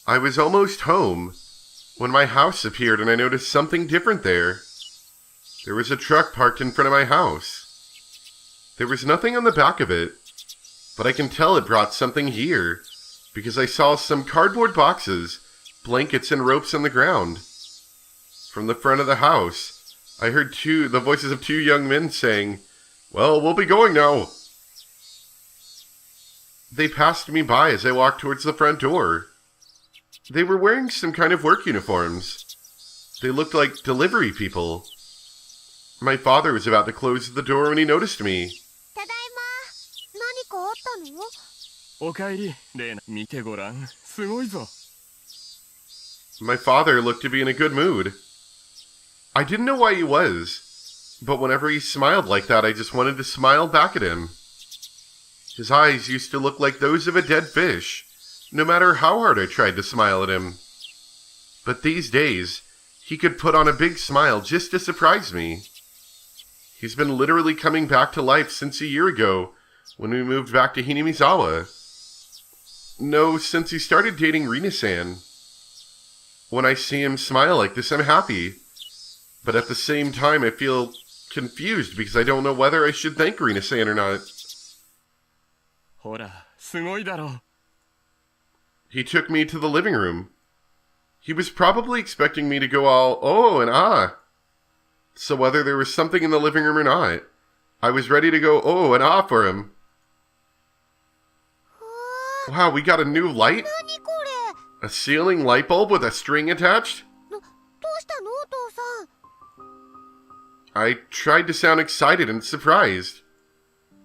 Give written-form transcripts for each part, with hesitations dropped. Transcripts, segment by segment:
I was almost home when my house appeared and I noticed something different there. There was a truck parked in front of my house. There was nothing on the back of it, but I can tell it brought something here because I saw some cardboard boxes, blankets, and ropes on the ground. From the front of the house, I heard the voices of two young men saying, "Well, we'll be going now." They passed me by as I walked towards the front door. They were wearing some kind of work uniforms. They looked like delivery people. My father was about to close the door when he noticed me. ただいま。何かあったの？おかえり、レイナ。見てごらん。すごいぞ。My father looked to be in a good mood. I didn't know why he was, but whenever he smiled like that, I just wanted to smile back at him. His eyes used to look like those of a dead fish, no matter how hard I tried to smile at him. But these days, he could put on a big smile just to surprise me. He's been literally coming back to life since a year ago, when we moved back to Hinamizawa. No, since he started dating Rina-san. When I see him smile like this, I'm happy. But at the same time, I feel confused because I don't know whether I should thank Rina-san or not. ほら、すごいだろう。He took me to the living room. He was probably expecting me to go all, oh and ah. So whether there was something in the living room or not, I was ready to go oh and ah for him. Wow, we got a new light? 何これ？ A ceiling light bulb with a string attached? どうしたのお父さん？ I tried to sound excited and surprised.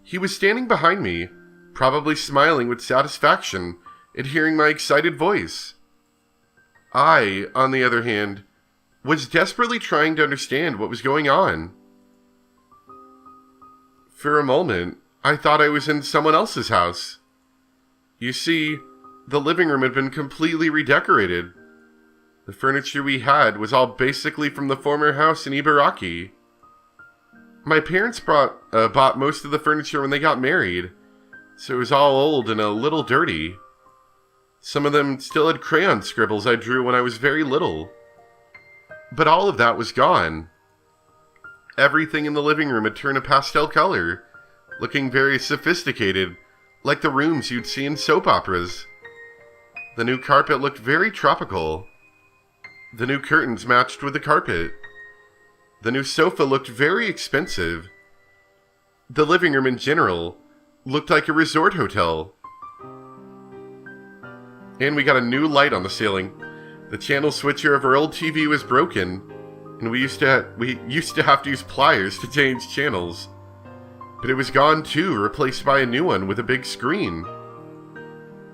He was standing behind me, probably smiling with satisfaction at hearing my excited voice. I, on the other hand, was desperately trying to understand what was going on. For a moment, I thought I was in someone else's house. You see, the living room had been completely redecorated. The furniture we had was all basically from the former house in Ibaraki. My parents bought most of the furniture when they got married, so it was all old and a little dirty. Some of them still had crayon scribbles I drew when I was very little. But all of that was gone. Everything in the living room had turned a pastel color, looking very sophisticated, like the rooms you'd see in soap operas. The new carpet looked very tropical. The new curtains matched with the carpet. The new sofa looked very expensive. The living room in general looked like a resort hotel. And we got a new light on the ceiling. The channel switcher of our old TV was broken, and we used to have to use pliers to change channels. But it was gone too, replaced by a new one with a big screen.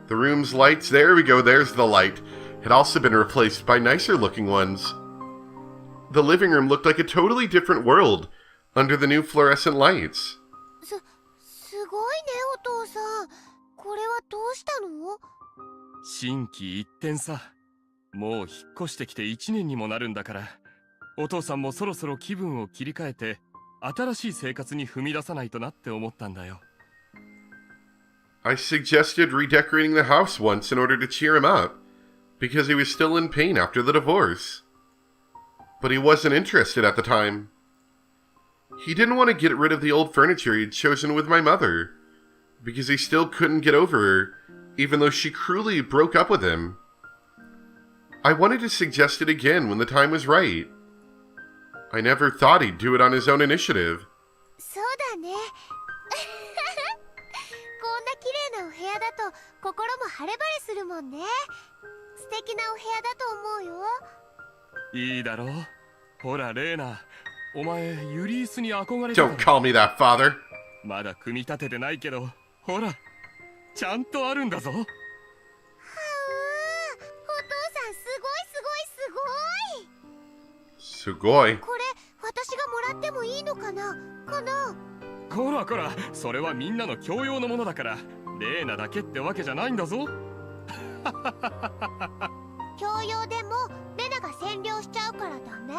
The room's lights, there we go, there's the light, had also been replaced by nicer looking ones. The living room looked like a totally different world under the new fluorescent lights. すごいねお父さん。これはどうしたの？心機一転さ。もう引っ越してきて1年にもなるんだから、お父さんもそろそろ気分を切り替えて、新しい生活に踏み出さないとなって思ったんだよ。I suggested redecorating the house once in order to cheer him up, because he was still in pain after the divorce. But he wasn't interested at the time. He didn't want to get rid of the old furniture he'd chosen with my mother, because he still couldn't get over her, even though she cruelly broke up with him. I wanted to suggest it again when the time was right. I never thought he'd do it on his own initiative. そうだね。こんな綺麗なお部屋だと心も晴れ晴れするもんね。素敵なお部屋だと思うよ。いいだろう。ほら、レーナ。お前、ユリースに憧れてた。 Don't call me that, father. まだ組み立ててないけど、ほら、ちゃんとあるんだぞ。はう、お父さんすごい。すごい。これ、私がもらってもいいのかな？こらこら、それはみんなの共用のものだから、レーナだけってわけじゃないんだぞ。共用でも、レナが占領しちゃうからダメ。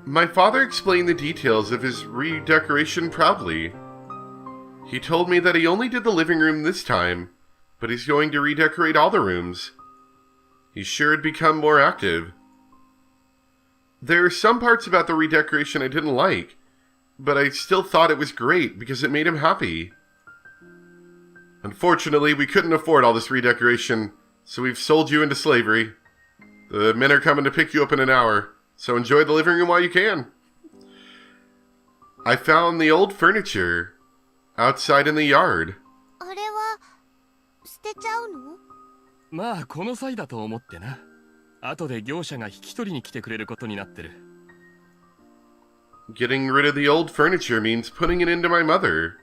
My father explained the details of his redecoration proudly. He told me that he only did the living room this time but he's going to redecorate all the rooms. He's sure had become more active. There are some parts about the redecoration I didn't like, but I still thought it was great because it made him happy. Unfortunately, we couldn't afford all this redecoration, so we've sold you into slavery. The men are coming to pick you up in an hour, so enjoy the living room while you can. I found the old furniture outside in the yard. あれは捨てちゃうの？まあこの際だと思ってな。後で業者が引き取りに来てくれることになってる。Getting rid of the old furniture means putting it into my mother.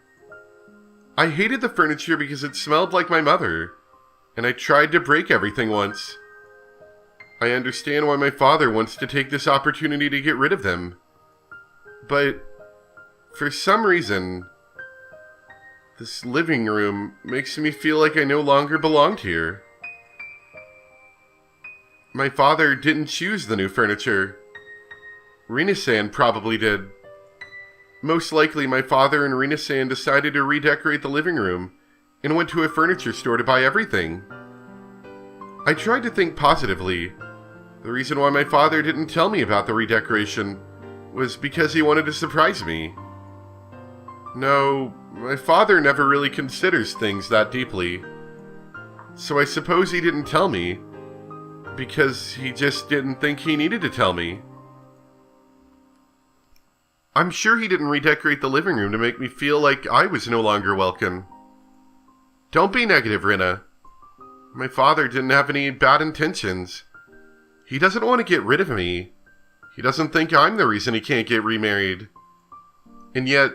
I hated the furniture because it smelled like my mother, and I tried to break everything once. I understand why my father wants to take this opportunity to get rid of them. But for some reason, this living room makes me feel like I no longer belonged here. My father didn't choose the new furniture. Rina-san probably did. Most likely my father and Rina-san decided to redecorate the living room and went to a furniture store to buy everything. I tried to think positively. The reason why my father didn't tell me about the redecoration was because he wanted to surprise me. No, my father never really considers things that deeply. So I suppose he didn't tell me because he just didn't think he needed to tell me. I'm sure he didn't redecorate the living room to make me feel like I was no longer welcome. Don't be negative, Rina. My father didn't have any bad intentions. He doesn't want to get rid of me. He doesn't think I'm the reason he can't get remarried. And yet,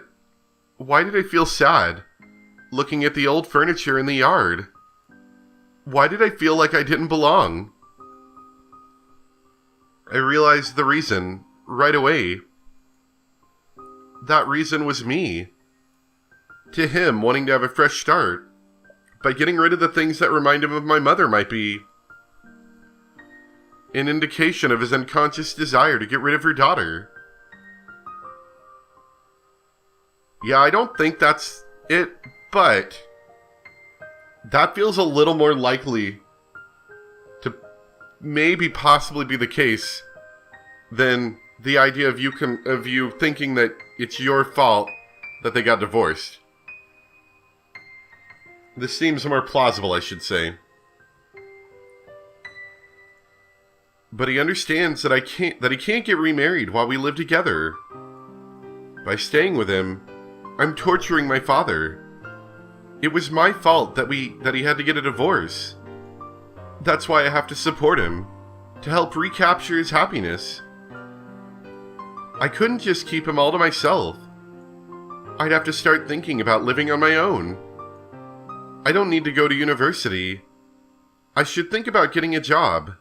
why did I feel sad, looking at the old furniture in the yard? Why did I feel like I didn't belong? I realized the reason right away. That reason was me. To him, wanting to have a fresh start by getting rid of the things that remind him of my mother might be an indication of his unconscious desire to get rid of her daughter. Yeah, I don't think that's it, but that feels a little more likely to maybe possibly be the case than the idea of you thinking that it's your fault that they got divorced. This seems more plausible, I should say. But he understands that he can't get remarried while we live together. By staying with him, I'm torturing my father. It was my fault that he had to get a divorce. That's why I have to support him, to help recapture his happiness. I couldn't just keep him all to myself. I'd have to start thinking about living on my own. I don't need to go to university. I should think about getting a job.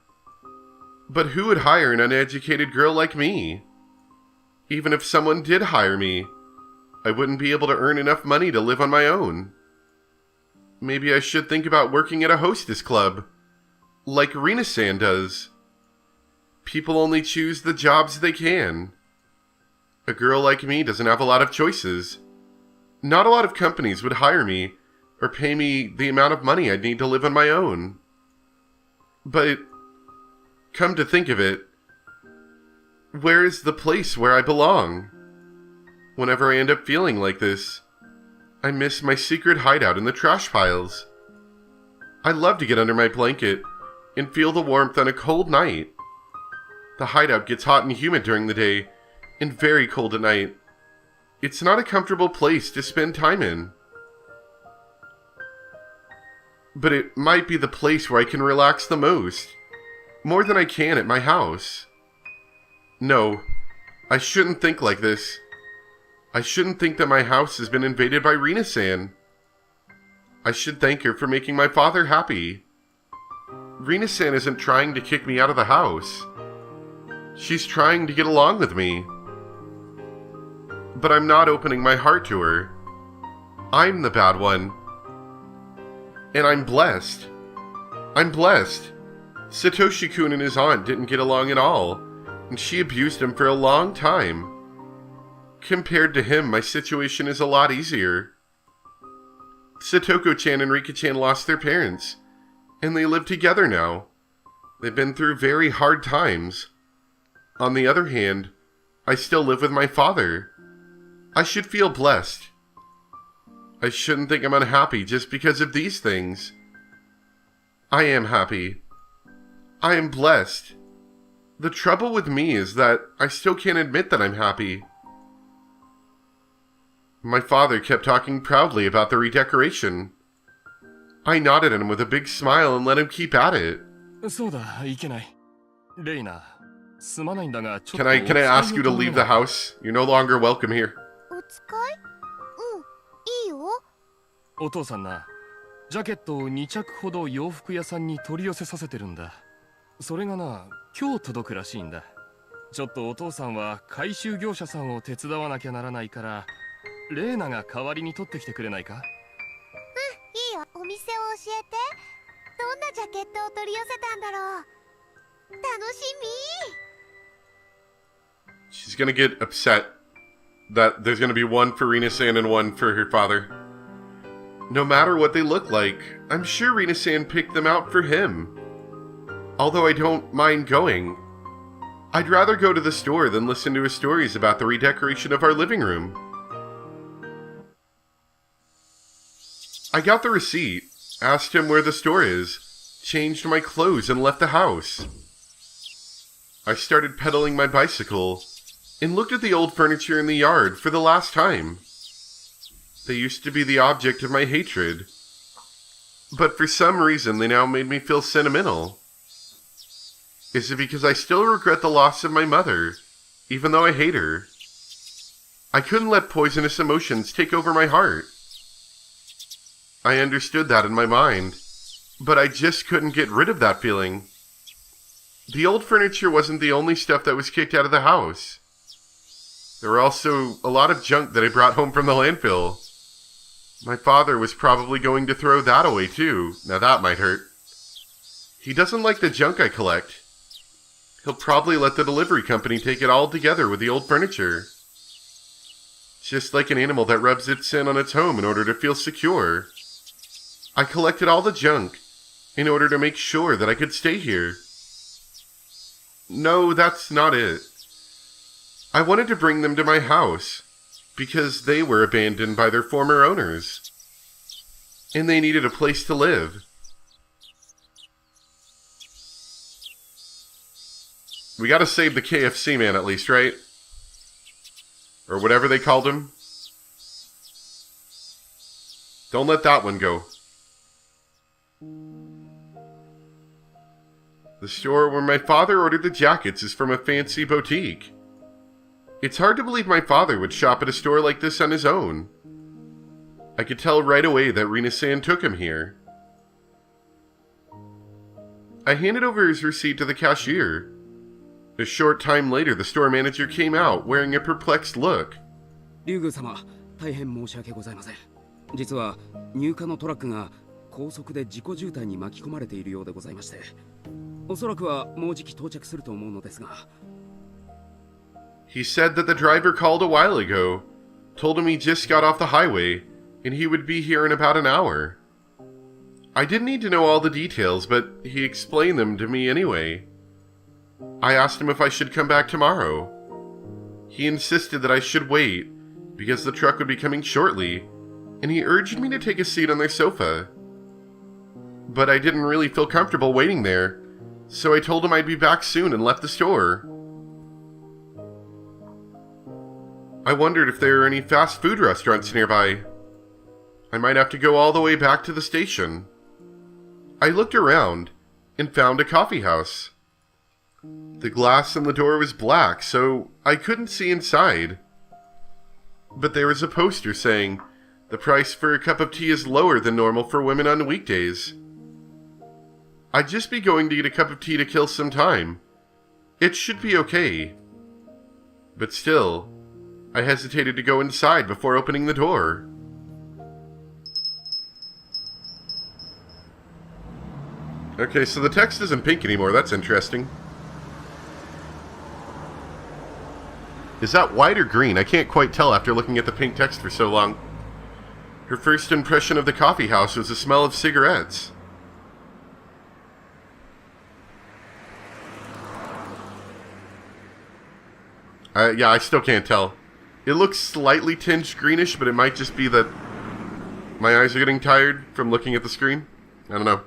But who would hire an uneducated girl like me? Even if someone did hire me, I wouldn't be able to earn enough money to live on my own. Maybe I should think about working at a hostess club, like Rina-san does. People only choose the jobs they can. A girl like me doesn't have a lot of choices. Not a lot of companies would hire me or pay me the amount of money I'd need to live on my own. But, come to think of it, where is the place where I belong? Whenever I end up feeling like this, I miss my secret hideout in the trash piles. I love to get under my blanket and feel the warmth on a cold night. The hideout gets hot and humid during the day and very cold at night. It's not a comfortable place to spend time in. But it might be the place where I can relax the most, more than I can at my house. No, I shouldn't think like this. I shouldn't think that my house has been invaded by Rina-san. I should thank her for making my father happy. Rina-san isn't trying to kick me out of the house. She's trying to get along with me. But I'm not opening my heart to her. I'm the bad one. And I'm blessed. I'm blessed. Satoshi-kun and his aunt didn't get along at all, and she abused him for a long time. Compared to him, my situation is a lot easier. Satoko-chan and Rika-chan lost their parents, and they live together now. They've been through very hard times. On the other hand, I still live with my father. I should feel blessed. I shouldn't think I'm unhappy just because of these things. I am happy. I am blessed. The trouble with me is that I still can't admit that I'm happy. My father kept talking proudly about the redecoration. I nodded at him with a big smile and let him keep at it. そうだ、いけない。レイナ、すまないんだが、ちょっと Can I ask you to leave the house? You're no longer welcome here. お使い？いいよ。お父さんな、ジャケットを2着ほど洋服屋さんに取り寄せさせてるんだ。それがな、今日届くらしいんだ。ちょっとお父さんは回収業者さんを手伝わなきゃならないから、レイナが代わりに取ってきてくれないか？いいよ。お店を教えて。どんなジャケットを取り寄せたんだろう。楽しみ。 She's gonna get upset that there's gonna be one for Rina-san and one for her father. No matter what they look like, I'm sure Rina-san picked them out for him. Although I don't mind going. I'd rather go to the store than listen to his stories about the redecoration of our living room. I got the receipt, asked him where the store is, changed my clothes and left the house. I started pedaling my bicycle and looked at the old furniture in the yard for the last time. They used to be the object of my hatred, but for some reason they now made me feel sentimental. Is it because I still regret the loss of my mother, even though I hate her? I couldn't let poisonous emotions take over my heart. I understood that in my mind, but I just couldn't get rid of that feeling. The old furniture wasn't the only stuff that was kicked out of the house. There were also a lot of junk that I brought home from the landfill. My father was probably going to throw that away too. Now that might hurt. He doesn't like the junk I collect. He'll probably let the delivery company take it all together with the old furniture. Just like an animal that rubs its sin on its home in order to feel secure. I collected all the junk in order to make sure that I could stay here. No, that's not it. I wanted to bring them to my house because they were abandoned by their former owners. And they needed a place to live. We gotta save the KFC man at least, right? Or whatever they called him. Don't let that one go. The store where my father ordered the jackets is from a fancy boutique. It's hard to believe my father would shop at a store like this on his own. I could tell right away that Rina-san took him here. I handed over his receipt to the cashier. A short time later, the store manager came out wearing a perplexed look. リュウグ様、大変申し訳ございません。実は入荷のトラックが高速で事故渋滞に巻き込まれているようでございまして、おそらくはもうじき到着すると思うのですが。He said that the driver called a while ago, told him he just got off the highway, and he would be here in about an hour. I didn't need to know all the details, but he explained them to me anyway. I asked him if I should come back tomorrow. He insisted that I should wait, because the truck would be coming shortly, and he urged me to take a seat on their sofa. But I didn't really feel comfortable waiting there, so I told him I'd be back soon and left the store. I wondered if there were any fast food restaurants nearby. I might have to go all the way back to the station. I looked around and found a coffee house. The glass in the door was black, so I couldn't see inside. But there was a poster saying, the price for a cup of tea is lower than normal for women on weekdays. I'd just be going to get a cup of tea to kill some time. It should be okay. But still, I hesitated to go inside before opening the door. Okay, so the text isn't pink anymore. That's interesting. Is that white or green? I can't quite tell after looking at the pink text for so long. Her first impression of the coffee house was the smell of cigarettes. Yeah, I still can't tell. It looks slightly tinged greenish, but it might just be that my eyes are getting tired from looking at the screen. I don't know.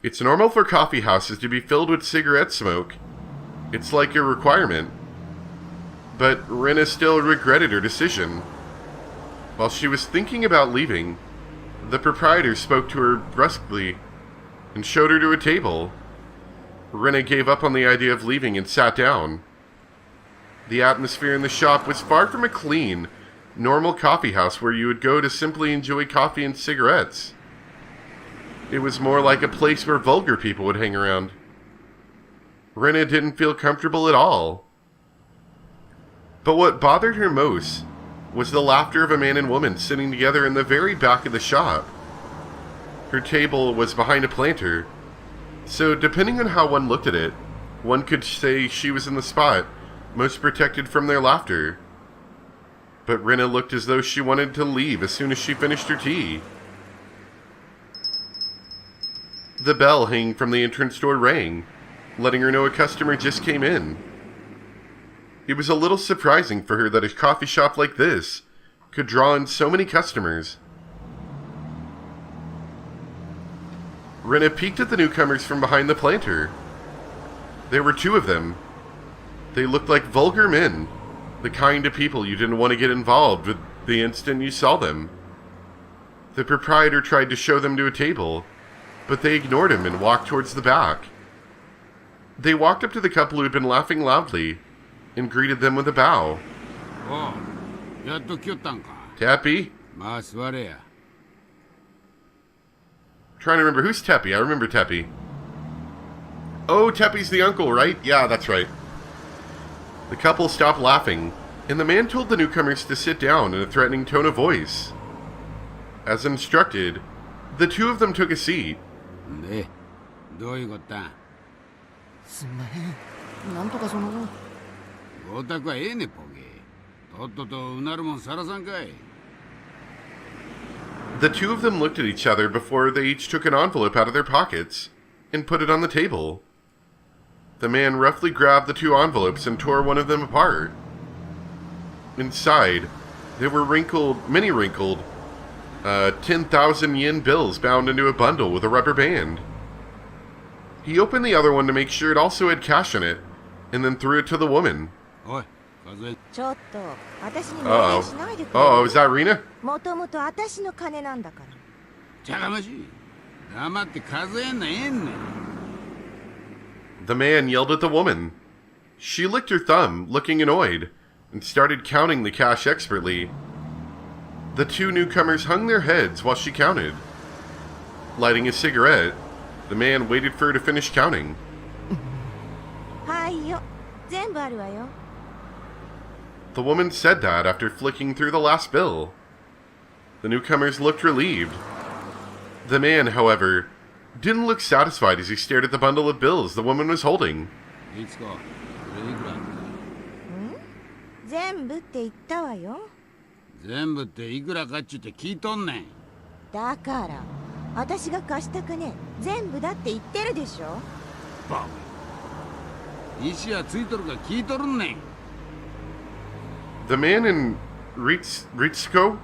It's normal for coffee houses to be filled with cigarette smoke. It's like a requirement. But Rena still regretted her decision. While she was thinking about leaving, the proprietor spoke to her brusquely and showed her to a table. Rena gave up on the idea of leaving and sat down. The atmosphere in the shop was far from a clean, normal coffee house where you would go to simply enjoy coffee and cigarettes. It was more like a place where vulgar people would hang around. Rena didn't feel comfortable at all. But what bothered her most was the laughter of a man and woman sitting together in the very back of the shop. Her table was behind a planter, so depending on how one looked at it, one could say she was in the spot most protected from their laughter. But Rena looked as though she wanted to leave as soon as she finished her tea. The bell hanging from the entrance door rang, letting her know a customer just came in. It was a little surprising for her that a coffee shop like this could draw in so many customers. Rena peeked at the newcomers from behind the planter. There were two of them. They looked like vulgar men, the kind of people you didn't want to get involved with the instant you saw them. The proprietor tried to show them to a table, but they ignored him and walked towards the back. They walked up to the couple who had been laughing loudly and greeted them with a bow. Oh, やっと来よったんか。 Teppy? まあ座れや。 Trying to remember, who's Teppy? I remember Teppy. Oh, Teppy's the uncle, right? Yeah, that's right. The couple stopped laughing, and the man told the newcomers to sit down in a threatening tone of voice. As instructed, the two of them took a seat. で、どういうこったん？すんまへん。なんとかその。ごたくはええねポケ。とっととうなるもんさらさんかい。 The two of them looked at each other before they each took an envelope out of their pockets and put it on the table. The man roughly grabbed the two envelopes and tore one of them apart. Inside, there were many wrinkled, 10,000 yen bills bound into a bundle with a rubber band. He opened the other one to make sure it also had cash in it, and then threw it to the woman. おい、数え。ちょっと私に命令しないでくれる？ Uh-oh, is that Rena? もともと私の金なんだから。ちゃがましい。黙って数えんなええんねん。 The man yelled at the woman. She licked her thumb, looking annoyed, and started counting the cash expertly. The two newcomers hung their heads while she counted. Lighting a cigarette, the man waited for her to finish counting. はいよ、全部あるわよ。 The woman said that after flicking through the last bill. The newcomers looked relieved. The man, however, didn't look satisfied as he stared at the bundle of bills the woman was holding. いつか、これいくらあった？全部って言ったわよ。全部っていくらかっちゅって聞いとんねん。だから私が貸した金全部だって言ってるでしょ。バカ。石はついとるか聞いとるんねん。 The man and Ritsuko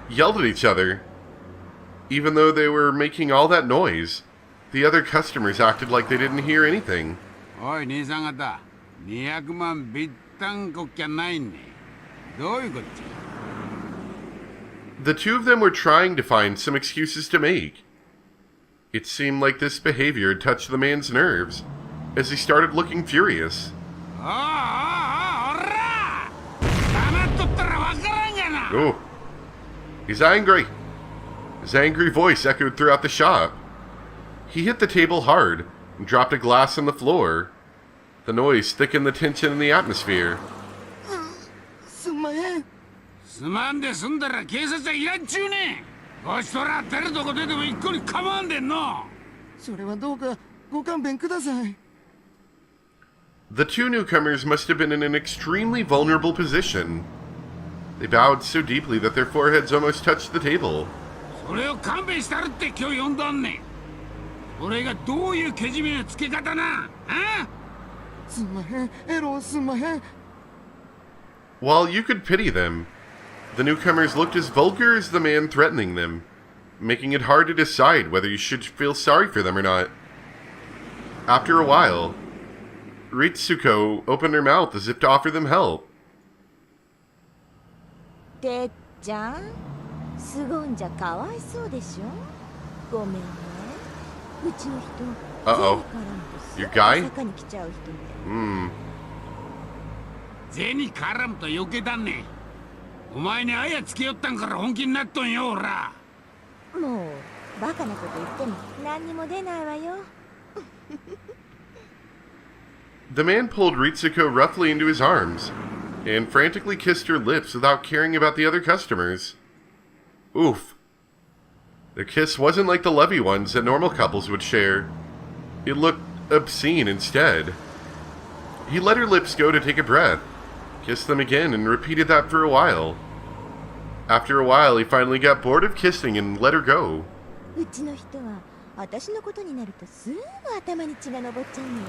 yelled at each other. Even though they were making all that noise, the other customers acted like they didn't hear anything. おい兄さん方、200万ビッタンこっきゃないねん。どういうこっちゃ？ The two of them were trying to find some excuses to make. It seemed like this behavior had touched the man's nerves, as he started looking furious. おら！黙っとったらわからんがな。 Oh, he's angry. His angry voice echoed throughout the shop. He hit the table hard and dropped a glass on the floor. The noise thickened the tension in the atmosphere. すんまへん。すまんで済んだら警察はいらんちゅうねん。こちとら出るとこ出ても一個に構わんでんの。それはどうかご勘弁ください。 The two newcomers must have been in an extremely vulnerable position. They bowed so deeply that their foreheads almost touched the table. それを勘弁したるって今日呼んだんねん。これがどういうけじめのつけ方な、あ？すんまへん、エロすんまへん。 While you could pity them, the newcomers looked as vulgar as the man threatening them, making it hard to decide whether you should feel sorry for them or not. After a while, Ritsuko opened her mouth as if to offer them help. てっちゃん、すごんじゃかわいそうでしょ。ごめんね。うちの人、 Uh-oh. Your guy? 坂に来ちゃう人で。銭絡むと余計だね。お前にあやつけよったんから本気になっとんよ、おら。もうバカなこと言っても何にも出ないわよ。The man pulled Ritsuko roughly into his arms and frantically kissed her lips without caring about the other customers. Oof. Their kiss wasn't like the lovey ones that normal couples would share. It looked obscene instead. He let her lips go to take a breath, kissed them again, and repeated that for a while. After a while, he finally got bored of kissing and let her go. うちの人は私のことになるとすぐ頭に血が上っちゃうのよ。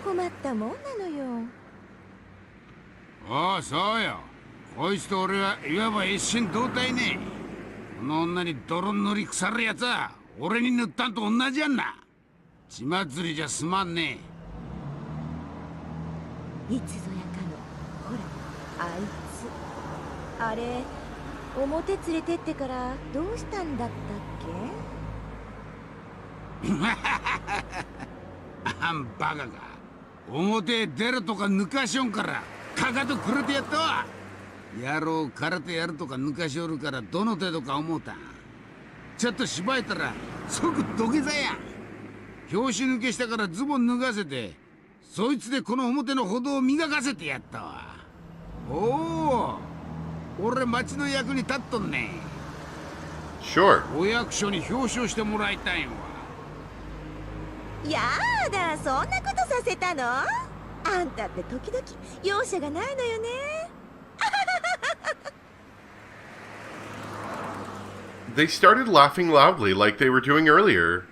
困ったもんなのよ。ああ、そうよ。こいつと俺はいわば一心同体ね。この女に泥塗り腐るやつは俺に塗ったんと同じやんな。血祭りじゃすまんねいつぞやかの、ほら、あいつ。あれ、表連れてってからどうしたんだったっけ？あんバカが表へ出るとか抜かしょんからかかとくれてやったわ。野郎空手やるとか抜かしおるからどの程度か思うたん。ちょっとしばいたら即土下座や。拍子抜けしたからズボン脱がせてそいつでこの表の歩道を磨かせてやったわ。おお、俺町の役に立っとんね。 Sure. お役所に表彰してもらいたいんわ。やだ、そんなことさせたの？あんたって時々容赦がないのよね。They started laughing loudly like they were doing earlier.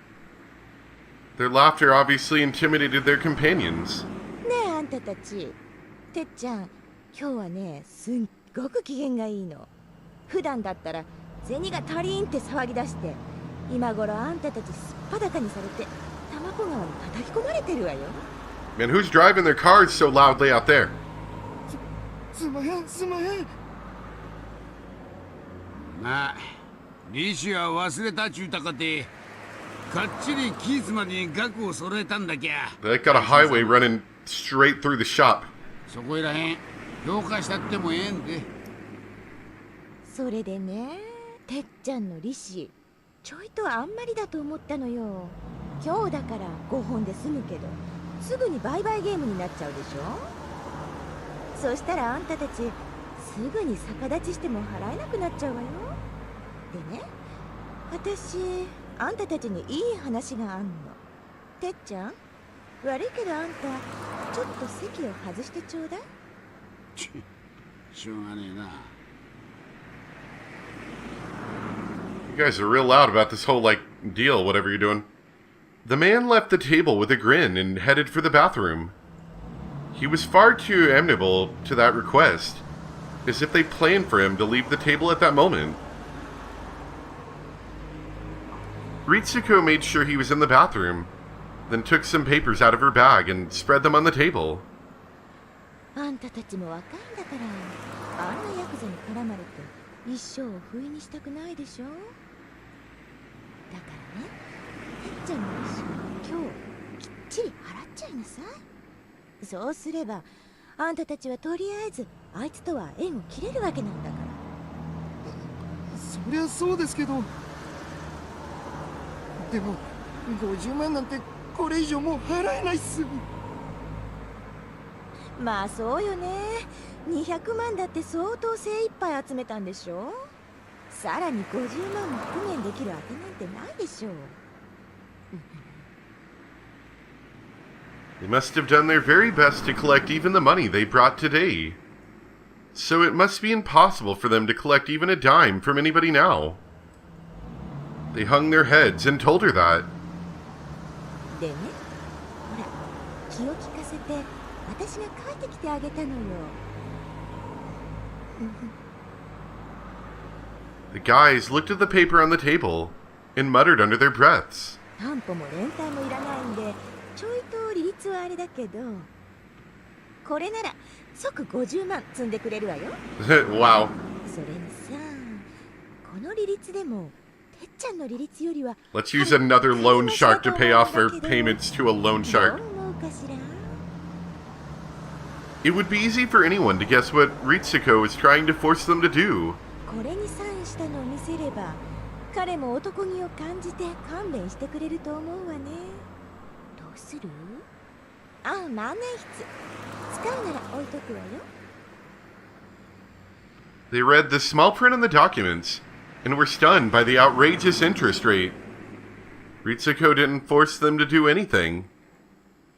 Their laughter obviously intimidated their companions. ねえあんたたち、てっちゃん、今日はねすっごく機嫌がいいの。普段だったら銭が足りんって騒ぎ出して、今頃あんたたちすっぱだかにされて玉子川に叩き込まれてるわよ。 Man, who's driving their cars so loudly out there? すんまへん、すんまへん。まあ、利子は忘れたちゅうたかて、かっちりキーツまでに額を揃えたんだきゃ。They got a highway running straight through the shop. そこいらへん、評価したってもええんで。それでね、てっちゃんの利子ちょいとあんまりだと思ったのよ。今日だから5本で済むけど、すぐに売買ゲームになっちゃうでしょ。そしたらあんたたちすぐに逆立ちしても払えなくなっちゃうわよ。でね、私あんたたちにいい話があんの。てっちゃん、悪いけどあんたちょっと席を外してちょうだい。しょうがねえな。You guys are real loud about this whole, like, deal, whatever you're doing. The man left the table with a grin and headed for the bathroom. He was far too amenable to that request, as if they planned for him to leave the table at that moment. Ritsuko made sure he was in the bathroom, then took some papers out of her bag and spread them on the table. あんたたちも若いんだから、あんなヤクザに絡まれて一生を不意にしたくないでしょ。だからね、てっちゃんの利子を今日きっちり払っちゃいなさい。そうすればあんたたちはとりあえずあいつとは縁を切れるわけなんだから。そりゃそうですけど、でも50万なんてこれ以上もう払えないっす。まあそうよね。200万だって相当精一杯集めたんでしょ。さらに50万も工面できるあてなんてないでしょう。They must have done their very best to collect even the money they brought today. So it must be impossible for them to collect even a dime from anybody now. They hung their heads and told her that. でね、ほら、気を利かせて私が帰ってきてあげたのよ。The guys looked at the paper on the table and muttered under their breaths. 担保も連帯もいらないんで、ちょいと利率はあれだけど、これなら即50万積んでくれるわよ。Wow. それにさ、この利率でもてっちゃんの利率よりは Let's use another loan shark to pay off our payments to a loan どう shark. 思うかしら。 It would be easy for anyone to guess what Ritsuko is trying to force them to do. これにサインしたのを見せれば、彼も男気を感じて勘弁してくれると思うわね。どうする？あ、万年筆。使うなら置いとくわよ。They read the small print on the documents and were stunned by the outrageous interest rate. Ritsuko didn't force them to do anything.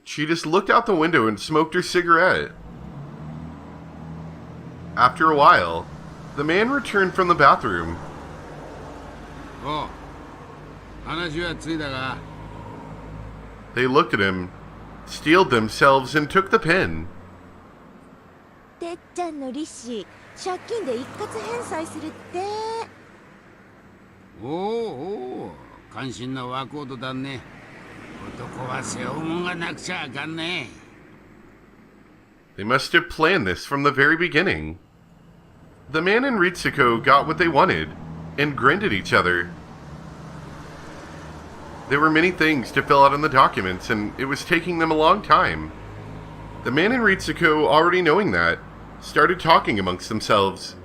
She just looked out the window and smoked her cigarette. After a while, the man returned from the bathroom. おう、話はついだが、 They looked at him, steeled themselves, and took the pen. てっちゃんの利子、借金で一括返済するって。おうおう、関心なワークオートだね。男は背負うもんがなくちゃあかんね。 They must have planned this from the very beginning. The man and Ritsuko got what they wanted and grinned at each other. There were many things to fill out in the documents, and it was taking them a long time. The man and Ritsuko, already knowing that, started talking amongst themselves.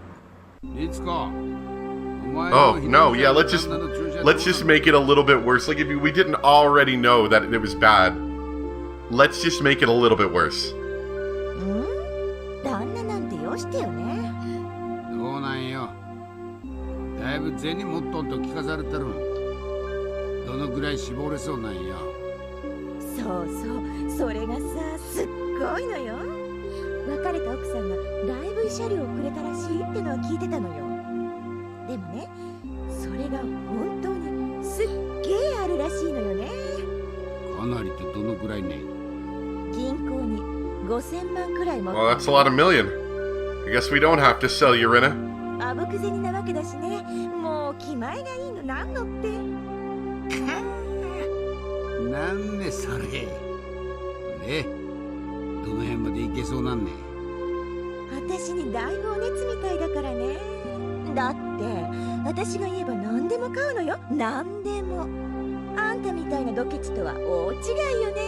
いつか。 Oh, no, yeah, let's just make it a little bit worse. Like, if we didn't already know that it was bad, let's just make it a little bit worse. 旦那なんてよしてよね。どうなんよ。だいぶ銭持っとんと聞かされてるん。どのぐらい絞れそうなんよ。そうそう、それがさ、すっごいのよ。別れた奥さんがライブ慰謝料をくれたらしいってのは聞いてたのよ。でもね、それが本当にすっげえあるらしいのよね。かなりってどのぐらいね。銀行に5000万くらい持って Well, that's a lot of million. I guess we don't have to sell you, Rina. あぶく銭なわけだしね。もう気前がいいのなんのって。なんねそれ。で、どの辺まで行けそうなんね。私にだいぶお熱みたいだからね。だって私が言えば何でも買うのよ。何でも。あんたみたいなドケチとは大違いよね。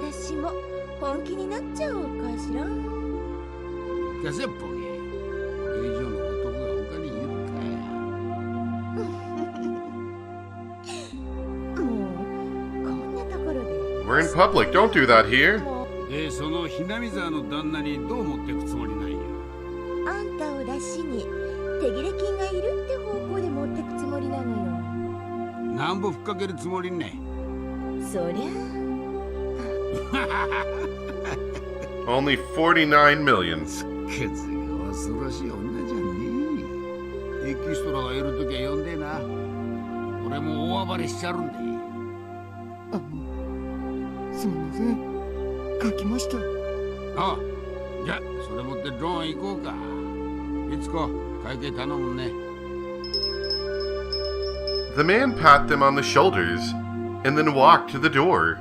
私も本気になっちゃおうかしら。ガセッポゲ。これ以上の男が他にいるかや。もうこんなところで。We're in public. Don't do that here. で、そのひなみ沢の旦那にどう持ってくつもりなんよ。あんたを出しに手切れ金がいるって方向で持ってくつもりなのよ。なんぼふっかけるつもりね。そりゃ Only 49 million. ケツが恐ろしい女じゃねえ。エキストラがいるときは呼んでな。俺も大暴れしちゃるんで。すみません。書きました。ああ、じゃあそれ持ってローン行こうか。いつこ会計頼むね。The man pat them on the shoulders and then walked to the door.